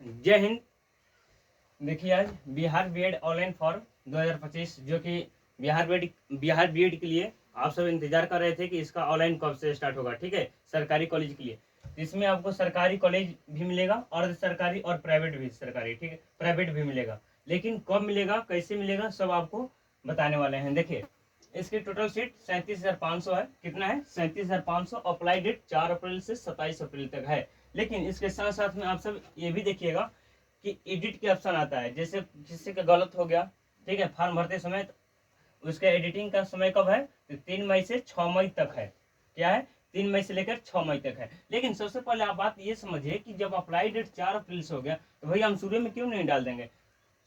जय हिंद। देखिए आज बिहार बीएड ऑनलाइन फॉर्म 2025 जो कि बिहार बीएड के लिए आप सब इंतजार कर रहे थे कि इसका ऑनलाइन कब से स्टार्ट होगा। ठीक है, सरकारी कॉलेज के लिए। तो इसमें आपको सरकारी कॉलेज भी मिलेगा, अर्ध सरकारी और प्राइवेट भी सरकारी, ठीक है, प्राइवेट भी मिलेगा। लेकिन कब मिलेगा, कैसे मिलेगा, सब आपको बताने वाले हैं। देखिए इसकी टोटल सीट 37,500 है। कितना है? 37,500। अप्लाई डेट 4 अप्रैल से 27 अप्रैल तक है। लेकिन इसके साथ साथ में आप सब ये भी देखिएगा कि एडिट के ऑप्शन आता है। जैसे किसी का गलत हो गया, ठीक है, फॉर्म भरते समय, तो उसका एडिटिंग का समय कब है? तो 3 मई से 6 मई तक है। क्या है? 3 मई से लेकर 6 मई तक है। लेकिन सबसे पहले आप बात ये समझिए कि जब अप्लाई डेट 4 अप्रैल से हो गया तो भैया हम शुरू में क्यों नहीं डाल देंगे?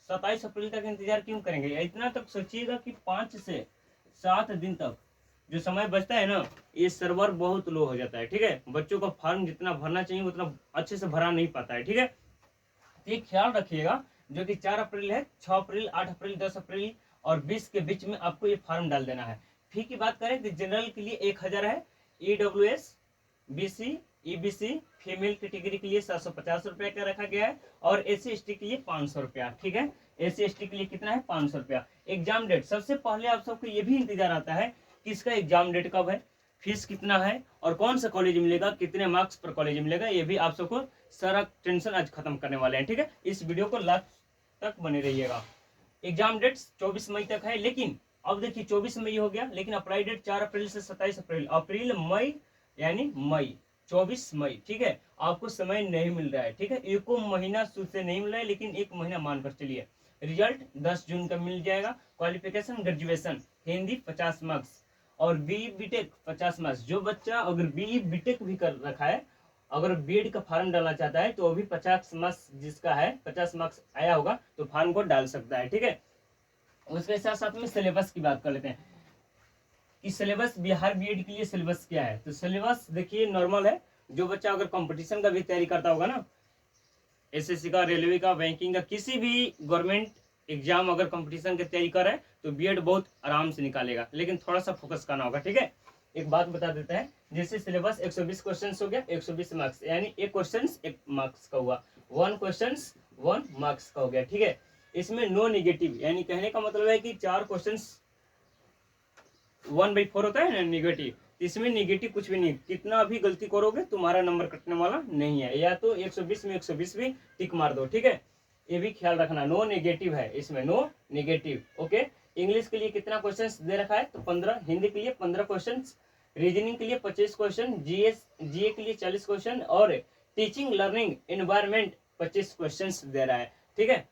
27 अप्रैल तक इंतजार क्यों करेंगे? इतना तक सोचिएगा कि 5 से 7 दिन तक जो समय बचता है ना, ये सर्वर बहुत लो हो जाता है। ठीक है, बच्चों का फॉर्म जितना भरना चाहिए उतना अच्छे से भरा नहीं पाता है। ठीक है, तो ये ख्याल रखिएगा जो कि 4 अप्रैल है, 6 अप्रैल, 8 अप्रैल, 10 अप्रैल और 20 के बीच में आपको ये फॉर्म डाल देना है। फी की बात करें तो जनरल के लिए 1000 है, EWS, BC, EBC, female category के लिए 750 रुपया का रखा गया है और SC/ST के लिए 500 रुपया। ठीक है, SC/ST के लिए कितना है? 500 रुपया। एग्जाम डेट सबसे पहले आप सबको ये भी इंतजार आता है कि इसका एग्जाम डेट कब है, फीस कितना है और कौन सा कॉलेज मिलेगा, कितने मार्क्स पर कॉलेज मिलेगा, ये भी आप सबको सारा टेंशन आज खत्म करने वाले हैं। ठीक है, इस वीडियो को लास्ट तक बने रहिएगा। एग्जाम डेट 24 मई तक है। लेकिन अब देखिए 24 मई हो गया, लेकिन अप्लाई डेट 4 अप्रैल से 27 अप्रैल, अप्रैल मई यानी मई, 24 मई। ठीक है, आपको समय नहीं मिल रहा है। ठीक है, एक महीना शुरू से नहीं मिल रहा है, लेकिन एक महीना मानकर चलिए। रिजल्ट 10 जून का मिल जाएगा। क्वालिफिकेशन ग्रेजुएशन, हिंदी 50 मार्क्स और BE BTech 50 मार्क्स। जो बच्चा अगर BE BTech भी कर रखा है, अगर बीएड का फॉर्म डालना चाहता है तो अभी 50 मार्क्स जिसका है, 50 मार्क्स आया होगा तो फॉर्म को डाल सकता है। ठीक है, उसके साथ साथ में सिलेबस की बात कर लेते हैं कि सिलेबस बिहार बीएड के लिए सिलेबस क्या है। तो सिलेबस देखिए नॉर्मल है। जो बच्चा अगर कंपटीशन का भी तैयारी करता होगा ना, SSC का, रेलवे का, बैंकिंग का, किसी भी गवर्नमेंट एग्जाम अगर कंपटीशन की तैयारी कर रहा है तो बीएड बहुत आराम से निकालेगा। लेकिन थोड़ा सा फोकस करना होगा। ठीक है, एक बात बता देते हैं, जैसे सिलेबस 120 क्वेश्चन हो गया, 120 मार्क्स, यानी एक क्वेश्चन 1 मार्क्स का हुआ, 1 क्वेश्चन 1 मार्क्स का हो गया। ठीक है, इसमें नो निगेटिव, यानी कहने का मतलब है कि 4 क्वेश्चन 1/4 होता है ना निगेटिव, इसमें निगेटिव कुछ भी नहीं। कितना भी गलती करोगे तुम्हारा नंबर कटने वाला नहीं है। या तो 120 में 120 भी टिक मार दो। ठीक है, ये भी ख्याल रखना, नो नेगेटिव है इसमें, नो नेगेटिव। ओके, इंग्लिश के लिए कितना क्वेश्चंस दे रखा है? तो 15, हिंदी के लिए 15 क्वेश्चंस, रीजनिंग के लिए 25 क्वेश्चन, जीए के लिए 40 क्वेश्चन और टीचिंग लर्निंग एनवायरमेंट 25 क्वेश्चंस दे रहा है। ठीक है,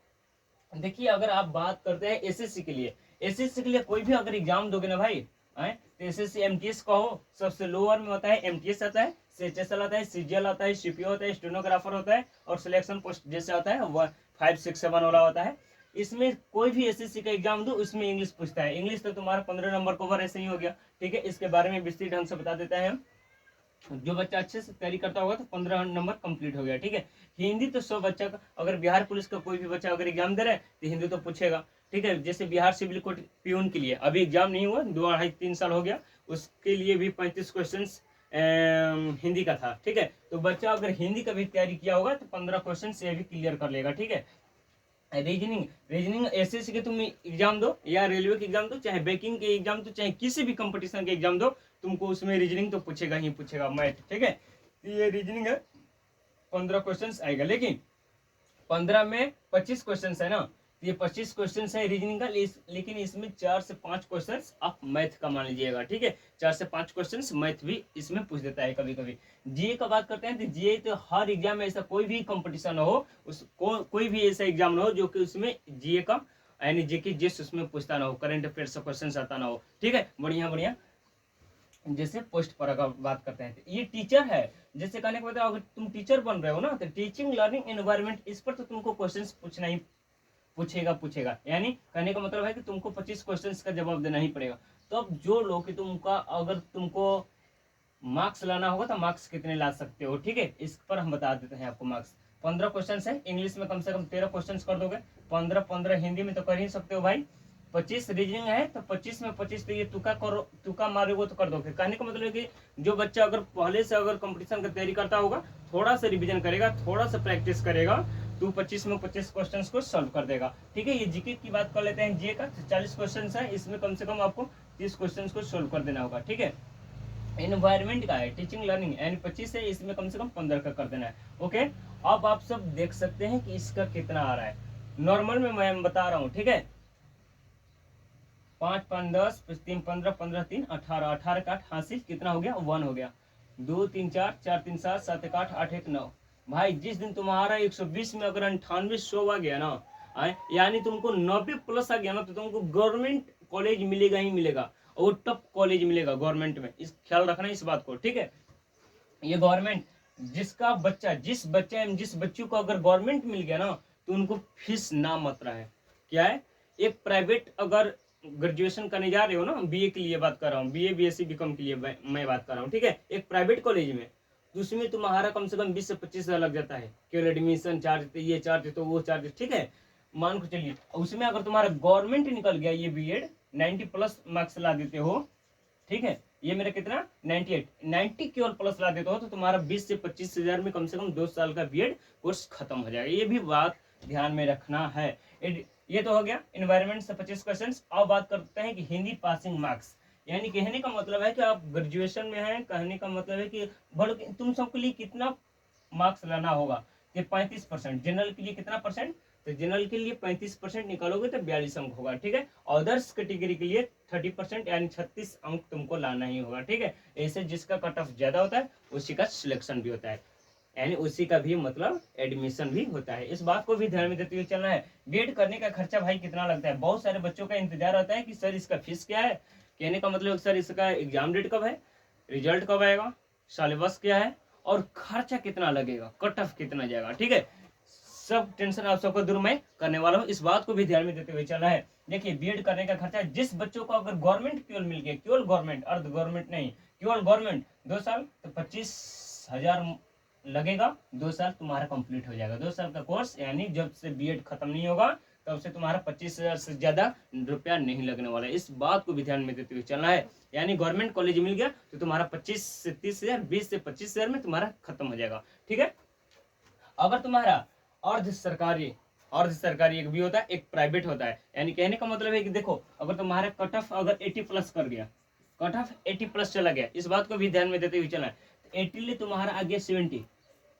देखिए अगर आप बात करते हैं एसएससी के लिए, एसएससी के लिए कोई भी अगर एग्जाम दोगे ना भाई, तो एसएससी एमटीएस का हो, सबसे लोअर में होता है एमटीएस आता है, सीएचएसएल आता है, सीजीएल आता है, सीपीओ होता है, स्टेनोग्राफर होता है और सिलेक्शन पोस्ट जैसे होता है 5, 6, 7 वाला होता है। इसमें कोई भी एसएससी का एग्जाम दो, उसमें इंग्लिश पूछता है। इंग्लिश तो तुम्हारा 15 नंबर कवर ऐसे ही हो गया। ठीक है, इसके बारे में विस्तृत ढंग से बता देते हैं हम। जो बच्चा अच्छे से तैयारी करता होगा तो 15 नंबर कंप्लीट हो गया। ठीक है, हिंदी तो 100 बच्चा का, अगर बिहार पुलिस का कोई भी बच्चा अगर एग्जाम दे रहा है तो हिंदी तो पूछेगा। ठीक है, जैसे बिहार सिविल कोर्ट प्यून के लिए अभी एग्जाम नहीं हुआ, 2, 2.5, 3 साल हो गया, उसके लिए भी 35 क्वेश्चन हिंदी का था। ठीक है, तो बच्चा अगर हिंदी का भी तैयारी किया होगा तो 15 क्वेश्चन ये भी क्लियर कर लेगा। ठीक है, रीजनिंग एसएससी के तुम एग्जाम दो या रेलवे के एग्जाम दो, चाहे बैंकिंग के एग्जाम दो, चाहे किसी भी कंपटीशन के एग्जाम दो, तुमको उसमें रीजनिंग तो पूछेगा ही पूछेगा, मैथ। ठीक है, तो ये रीजनिंग है, 15 क्वेश्चन आएगा। लेकिन 15 में 25 क्वेश्चन है ना, ये 25 क्वेश्चन है रीजनिंग का, लेकिन इसमें 4 से 5 क्वेश्चन आप मैथ का मान लीजिएगा। ठीक है, 4 से 5 क्वेश्चन मैथ भी इसमें पूछ देता है कभी कभी। जीए का बात करते हैं तो जीए तो हर एग्जाम में ऐसा कोई भी कंपटीशन हो, कोई भी ऐसा एग्जाम ना हो जो कि उसमें जीए का यानी जीके जिस उसमें पूछता ना हो, करंट अफेयर्स का क्वेश्चन आता ना हो। ठीक है, बढ़िया बढ़िया। जैसे पोस्ट पर अगर बात करते हैं तो ये टीचर है, जैसे कहने का मतलब अगर तुम टीचर बन रहे हो ना, तो टीचिंग लर्निंग एनवायरमेंट, इस पर तो तुमको क्वेश्चंस पूछना ही पूछेगा। यानी कहने का मतलब है कि तुमको 25 क्वेश्चंस का जवाब देना ही पड़ेगा। तो अब जो लोग कि अगर तुमको मार्क्स लाना होगा तो मार्क्स कितने ला सकते हो। ठीक है, इस पर हम बता देते हैं आपको। मार्क्स 15 क्वेश्चन है, इंग्लिश में कम से कम 13 क्वेश्चन कर दोगे, 15 हिंदी में तो कर ही सकते हो भाई, 25 रीजनिंग है तो 25 में 25 तो ये तुका मारोगे तो कर दोगे। कहने का मतलब है कि जो बच्चा अगर पहले से अगर कंपटीशन की तैयारी करता होगा, थोड़ा सा रिवीजन करेगा, थोड़ा सा प्रैक्टिस करेगा, तू 25 में 25 क्वेश्चंस को सॉल्व कर देगा, ठीक है। ये जीके की बात कर लेते हैं, जीके का 40 क्वेश्चन है, इसमें कम से कम आपको 30 क्वेश्चन को सोल्व कर देना होगा, ठीक है। एनवायरमेंट का है, टीचिंग लर्निंग यानी 25 है, इसमें कम से कम 15 का कर देना है, ओके। अब आप सब देख सकते हैं कि इसका कितना आ रहा है, नॉर्मल में मैं बता रहा हूँ, ठीक है। 5 5 10 3 15 15 3 18 18 का 8 हासिल कितना हो गया 1 हो गया, 2 3 4 4 3 7 7 1 8 8 1 9। भाई जिस दिन तुम्हारा 120 में अगर 98 100 आ गया ना, यानी तुमको 90 प्लस आ गया ना, तो तुमको गवर्नमेंट कॉलेज मिलेगा ही मिलेगा, और टॉप कॉलेज मिलेगा गवर्नमेंट में, इस ख्याल रखना इस बात को, ठीक है। ये गवर्नमेंट जिसका बच्चा जिस बच्चों को अगर गवर्नमेंट मिल गया ना, तो उनको फीस ना मात्रा है। क्या है, एक प्राइवेट अगर ग्रेजुएशन करने जा रहे हो ना, बीए के लिए बात कर रहा हूँ, बीए बीएससी बीकॉम के लिए मैं बात कर रहा हूँ, ठीक है। एक प्राइवेट कॉलेज में, तो उसमें तुम्हारा कम से कम 20 से 25 हज़ार लग जाता है, केवल एडमिशन चार्ज, ये चार्ज तो वो चार्ज, ठीक है। मान को चलिए, उसमें अगर तुम्हारा गवर्नमेंट निकल गया, ये बीएड 90 प्लस मार्क्स ला देते हो, ठीक है, ये मेरा कितना 98 90 केवल प्लस ला देते हो, तो तुम्हारा 20 से 25 हज़ार में कम से कम 2 साल का बीएड कोर्स खत्म हो जाएगा। ये भी बात ध्यान में रखना है। ये तो हो गया एनवायरमेंट से 25 क्वेश्चन। अब बात करते हैं कि हिंदी पासिंग मार्क्स, यानी कहने का मतलब है कि आप ग्रेजुएशन में हैं, कहने का मतलब है कि भले तुम सबके लिए कितना मार्क्स लाना होगा, कि 35%। जनरल के लिए कितना परसेंट, तो जनरल के लिए 35% निकालोगे तो 42 अंक होगा, ठीक है। अदर्स कैटेगरी के लिए 30% यानी 36 अंक तुमको लाना ही होगा, ठीक है। ऐसे जिसका कट ऑफ ज्यादा होता है उसी का सिलेक्शन भी होता है, यानी उसी का भी मतलब एडमिशन भी होता है। इस बात को भी ध्यान में देते हुए चलना है। बीएड करने का खर्चा भाई कितना लगता है, बहुत सारे बच्चों का इंतजार रहता है कि सर इसका फीस क्या है। कहने का मतलब सर इसका एग्जाम डेट कब है, रिजल्ट कब आएगा, सिलेबस क्या है, और खर्चा कितना लगेगा, कट ऑफ कितना जाएगा, ठीक है। सब टेंशन आप सबको दूर मैं करने वाला हूँ, इस बात को भी ध्यान में देते हुए चलना है। देखिए बीएड करने का खर्चा, जिस बच्चों को अगर गवर्नमेंट केवल मिल गया, केवल गवर्नमेंट, अर्ध गवर्नमेंट नहीं, केवल गवर्नमेंट, 2 साल तो 25,000 लगेगा, 2 साल तुम्हारा कंप्लीट हो जाएगा। 2 साल का कोर्स, यानी जब से बीएड खत्म नहीं होगा तब से तुम्हारा 25,000 से ज्यादा रुपया नहीं लगने वाला है। इस बात को भी ध्यान में देते हुए चलना है। यानी गवर्नमेंट कॉलेज मिल गया तो तुम्हारा 25 से 30 हज़ार, 20 से 25 हज़ार में तुम्हारा खत्म हो जाएगा, ठीक है। अगर तुम्हारा अर्ध सरकारी एक भी होता है, एक प्राइवेट होता है। यानी कहने का मतलब है कि देखो, अगर तुम्हारा कट ऑफ अगर 80 प्लस कर गया, कट ऑफ 80 प्लस चला गया, इस बात को भी ध्यान में देते हुए चलना है। 80 लिए तुम्हारा आ गया 70,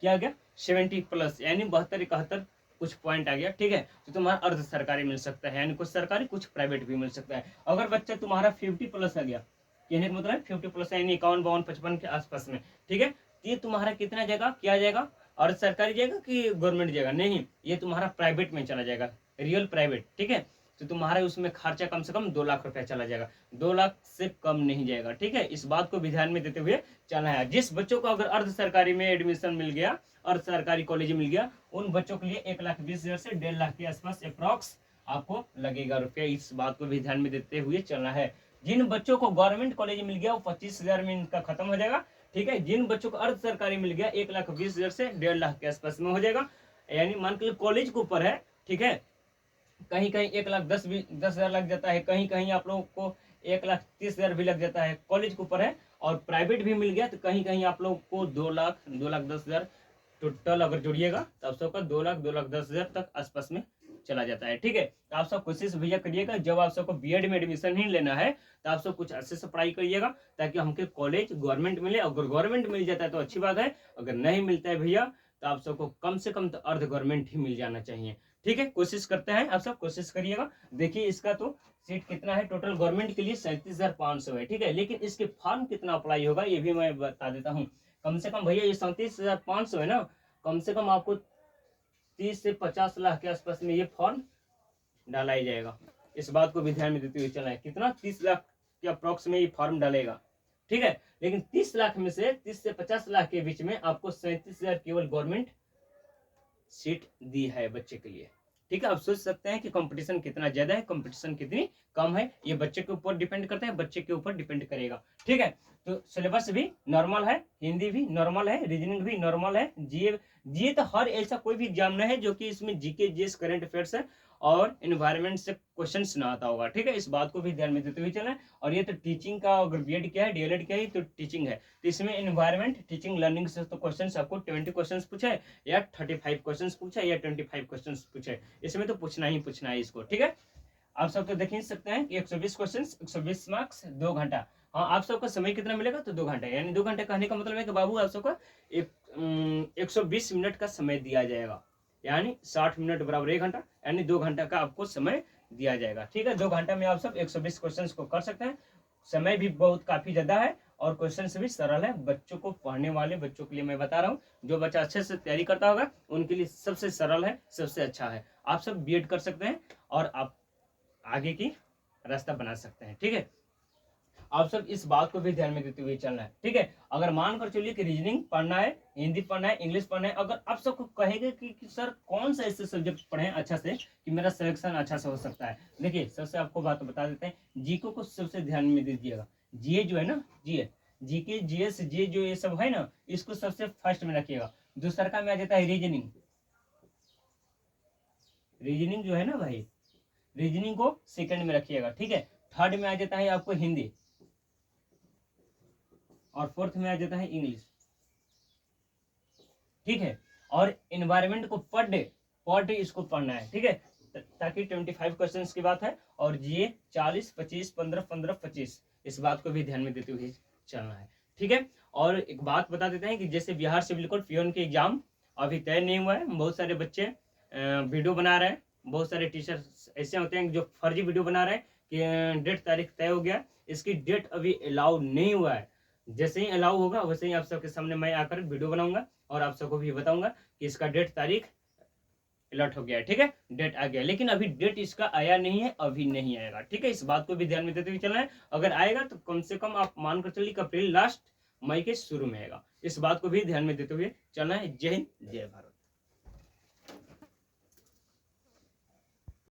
क्या आ गया 70 प्लस, यानी 72 71 कुछ पॉइंट आ गया, ठीक है। तो तुम्हारा अर्ध सरकारी मिल सकता है, यानी कुछ सरकारी कुछ प्राइवेट भी मिल सकता है। अगर बच्चा तुम्हारा 50 प्लस आ गया, कहने का मतलब 50 प्लस यानी 51 52 55 के आसपास में, ठीक है। ये तुम्हारा कितना जाएगा, क्या जाएगा, अर्ध सरकारी जाएगा कि गवर्नमेंट जाएगा, नहीं, ये तुम्हारा प्राइवेट में चला जाएगा, रियल प्राइवेट, ठीक है। तो तुम्हारा उसमें खर्चा कम से कम 2 लाख रुपया चला जाएगा, 2 लाख से कम नहीं जाएगा, ठीक है। इस बात को भी ध्यान में देते हुए चलना है। जिस बच्चों को अगर अर्ध सरकारी में एडमिशन मिल गया, अर्ध सरकारी कॉलेज मिल गया, उन बच्चों के लिए 1,20,000 से 1.5 लाख के आसपास अप्रॉक्स आपको लगेगा रुपया। इस बात को भी ध्यान में देते हुए चलना है। जिन बच्चों को गवर्नमेंट कॉलेज मिल गया वो 25,000 में इनका खत्म हो जाएगा, ठीक है। जिन बच्चों को अर्ध सरकारी मिल गया 1,20,000 से 1.5 लाख के आसपास में हो जाएगा, यानी मान के कॉलेज के ऊपर है, ठीक है। कहीं कहीं 1,10,000 लग जाता है, कहीं कहीं आप लोगों को 1,30,000 भी लग जाता है, कॉलेज के ऊपर है। और प्राइवेट भी मिल गया तो कहीं कहीं आप लोग को 2 लाख 2,10,000 टोटल अगर जोड़िएगा तो आप सबका 2 लाख 2,10,000 तक आसपास में चला जाता है, ठीक है। तो आप सब कोशिश भैया करिएगा, जब आप सबको बीएड में एडमिशन ही लेना है तो आप सब कुछ अच्छे से पढ़ाई करिएगा, ताकि हमके कॉलेज गवर्नमेंट मिले। अगर गवर्नमेंट मिल जाता है तो अच्छी बात है, अगर नहीं मिलता है भैया तो आप सबको कम से कम तो अर्ध गवर्नमेंट ही मिल जाना चाहिए, ठीक है। कोशिश करते हैं, आप सब कोशिश करिएगा। देखिए इसका तो सीट कितना है टोटल गवर्नमेंट के लिए 37,500 है, ठीक है। लेकिन इसके फॉर्म कितना अप्लाई होगा ये भी मैं बता देता हूँ। कम से कम भैया ये 37,500 है ना, कम से कम आपको 30 से 50 लाख के आसपास में ये फॉर्म डाला ही जाएगा। इस बात को भी ध्यान में देते हुए चलना है। कितना 30 लाख के अप्रोक्स में ये फॉर्म डालेगा, ठीक है। लेकिन 30 लाख में से 30 से 50 लाख के बीच में आपको 37,000 केवल गवर्नमेंट सीट दी है बच्चे के लिए, ठीक है। आप सोच सकते हैं कि कंपटीशन कितना ज्यादा है, कंपटीशन कितनी कम है, ये बच्चे के ऊपर डिपेंड करता है, बच्चे के ऊपर डिपेंड करेगा, ठीक है। तो सिलेबस भी नॉर्मल है, हिंदी भी नॉर्मल है, रीजनिंग भी नॉर्मल है, जीए तो हर ऐसा कोई भी एग्जाम नहीं है जो कि इसमें जीके जीएस करंट अफेयर्स है और एनवायरनमेंट से क्वेश्चंस ना आता होगा, ठीक है, इस बात को भी ध्यान में देते हुए चलना है। और ये तो टीचिंग का, अगर बीएड किया है, डीएलएड किया है तो टीचिंग है, तो इसमें एनवायरनमेंट, टीचिंग, लर्निंग से तो क्वेश्चन आपको 20 क्वेश्चन पूछे या 35 क्वेश्चन पूछे या 25 क्वेश्चन पूछे, इसमें तो पूछना ही पूछना है इसको, ठीक है। आप सब तो देख ही सकते हैं कि 120 क्वेश्चन, 120 मार्क्स, 2 घंटा। हाँ, आप सबको समय कितना मिलेगा, तो 2 घंटे, यानी 2 घंटे कहने का मतलब है कि बाबू आप सबको 120 मिनट का समय दिया जाएगा, यानी 60 मिनट बराबर 1 घंटा, यानी 2 घंटा का आपको समय दिया जाएगा, ठीक है। 2 घंटा में आप सब 120 क्वेश्चन को कर सकते हैं। समय भी बहुत काफी ज्यादा है और क्वेश्चन भी सरल है। बच्चों को, पढ़ने वाले बच्चों के लिए मैं बता रहा हूँ, जो बच्चा अच्छे से तैयारी करता होगा उनके लिए सबसे सरल है, सबसे अच्छा है। आप सब बीएड कर सकते हैं और आप आगे की रास्ता बना सकते हैं, ठीक है। आप सब इस बात को भी ध्यान में देते हुए चलना है, ठीक है। अगर मानकर चलिए कि रीजनिंग पढ़ना है, हिंदी पढ़ना है, इंग्लिश पढ़ना है, अगर आप सबको कहेंगे कि सर कौन सा ऐसे सब्जेक्ट पढ़े अच्छा से कि मेरा सिलेक्शन अच्छा से हो सकता है, देखिए सबसे आपको बात बता देते हैं, जीके को सबसे ध्यान में दे दीजिएगा। जीए जो है ना, जीए, जीके, जीएस, जे जो ये सब है ना, इसको सबसे फर्स्ट में रखिएगा। दूसरा का में आ जाता है रीजनिंग, रीजनिंग जो है ना भाई, रीजनिंग को सेकंड में रखिएगा, ठीक है। थर्ड में आ जाता है आपको हिंदी और फोर्थ में आ जाता है इंग्लिश, ठीक है। और एनवायरनमेंट को पर डे इसको पढ़ना है, ठीक है, ताकि 25 क्वेश्चंस की बात है। और जीए 40, 25, 15, 15, 25, इस बात को भी ध्यान में देते हुए चलना है, ठीक है। और एक बात बता देते हैं कि जैसे बिहार सिविल कोड पियोन के एग्जाम अभी तय नहीं हुआ है, बहुत सारे बच्चे वीडियो बना रहे हैं, बहुत सारे टीचर ऐसे होते हैं जो फर्जी वीडियो बना रहे हैं कि डेट तारीख तय हो गया, इसकी डेट अभी अलाउ नहीं हुआ है। जैसे ही अलाउ होगा वैसे ही आप सबके सामने मैं आकर वीडियो बनाऊंगा और आप सबको भी बताऊंगा कि इसका डेट तारीख अलर्ट हो गया है, ठीक है, डेट आ गया, लेकिन अभी डेट इसका आया नहीं है, अभी नहीं आएगा, ठीक है। इस बात को भी ध्यान में देते हुए चलना है। अगर आएगा तो कम से कम आप मानकर चलिए अप्रैल लास्ट, मई के शुरू में आएगा, इस बात को भी ध्यान में देते हुए चलना है। जय हिंद, जय भारत।